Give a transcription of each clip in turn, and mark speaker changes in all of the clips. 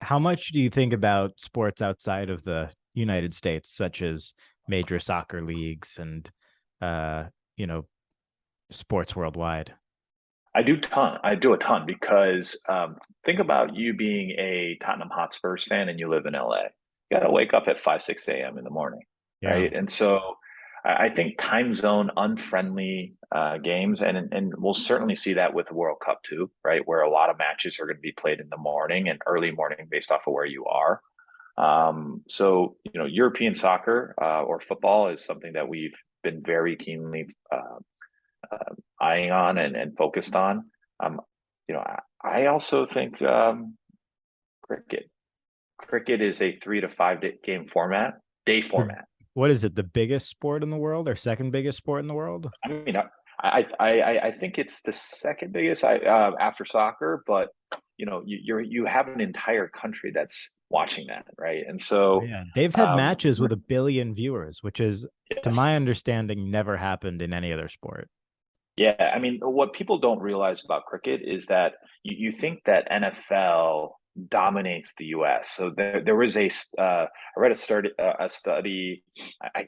Speaker 1: how much do you think about sports outside of the United States, such as major soccer leagues and uh, you know, sports worldwide?
Speaker 2: I do a ton because think about you being a Tottenham Hotspurs fan and you live in LA. You got to wake up at 5, 6 a.m. in the morning,
Speaker 1: Yeah.
Speaker 2: right? And so I think time zone unfriendly games, and we'll certainly see that with the World Cup too, right? Where a lot of matches are going to be played in the morning and early morning based off of where you are. So, European soccer or football is something that we've been very keenly eyeing on and focused on. Um, I also think cricket. Cricket is a 3 to 5 game format, day
Speaker 1: The
Speaker 2: format.
Speaker 1: what is it? The biggest sport in the world or second biggest sport in the world?
Speaker 2: I mean, I think it's the second biggest after soccer, but you have an entire country that's watching that, right? And
Speaker 1: Oh,
Speaker 2: so,
Speaker 1: yeah. They've had
Speaker 2: um,
Speaker 1: matches with 1 billion viewers, which is, to
Speaker 2: yes,
Speaker 1: my understanding, never happened in any other sport.
Speaker 2: yeah, I mean, what people don't realize about cricket is that you think that NFL dominates the U.S. So there was I read a study. I,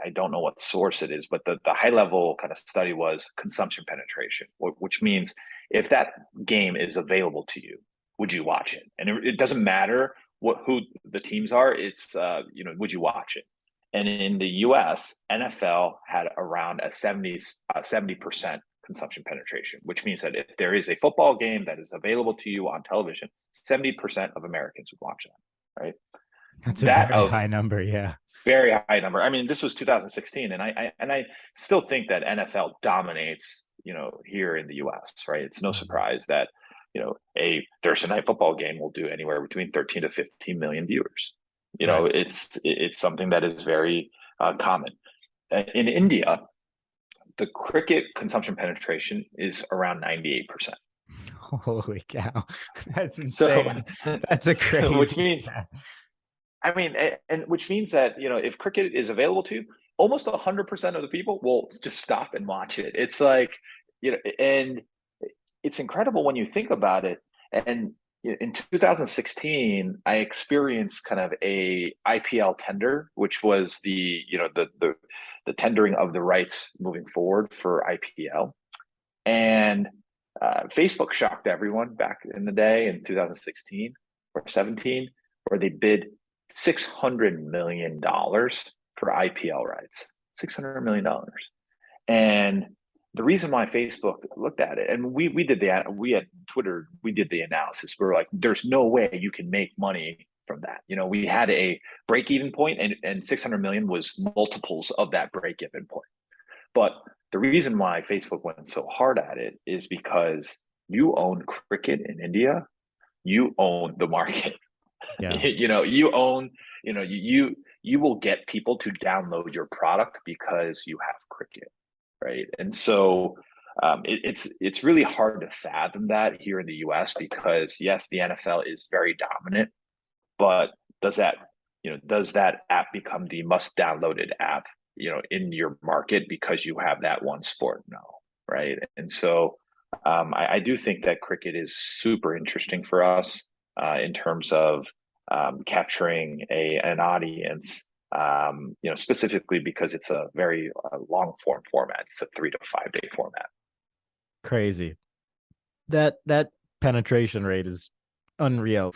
Speaker 2: I don't know what source it is, but the high level kind of study was consumption penetration, which means if that game is available to you, would you watch it? And it doesn't matter who the teams are. It's would you watch it? And in the US, NFL had around a 70% consumption penetration, which means that if there is a football game that is available to you on television, 70% of Americans would watch that, right?
Speaker 1: That's a
Speaker 2: That
Speaker 1: very
Speaker 2: of
Speaker 1: high number. Yeah.
Speaker 2: very high number. I mean, this was 2016, and I still think that NFL dominates, here in the US, right? It's no
Speaker 1: Mhm.
Speaker 2: surprise that, a Thursday night football game will do anywhere between 13 to 15 million viewers.
Speaker 1: Right.
Speaker 2: It's something that is very common. In India, the cricket consumption penetration is around 98%.
Speaker 1: Holy cow. That's
Speaker 2: So,
Speaker 1: insane. That's a
Speaker 2: which
Speaker 1: crazy
Speaker 2: means,
Speaker 1: stat.
Speaker 2: I mean, and which means that, if cricket is available to you, almost 100% of the people will just stop and watch it. It's like, and it's incredible when you think about it. And in 2016, I experienced kind of a IPL tender, which was the tendering of the rights moving forward for IPL. And Facebook shocked everyone back in the day in 2016 or 17, where they bid $600 million for IPL rights. $600 million. And the reason why Facebook looked at it, and we did we at Twitter, we did the analysis. We were like, there's no way you can make money from that. We had a break even point, and 600 million was multiples of that break even point. But the reason why Facebook went so hard at it is because you own cricket in India, you own the market.
Speaker 1: Yeah.
Speaker 2: You own, you will get people to download your product because you have cricket, right? And so it's really hard to fathom that here in the US because yes, the NFL is very dominant, but does that does that app become the most downloaded app in your market because you have that one sport? No, right? And so I do think that cricket is super interesting for us in terms of capturing an audience. Specifically because it's a very long form format. It's a 3 to 5 day format.
Speaker 1: Crazy. That penetration rate is unreal.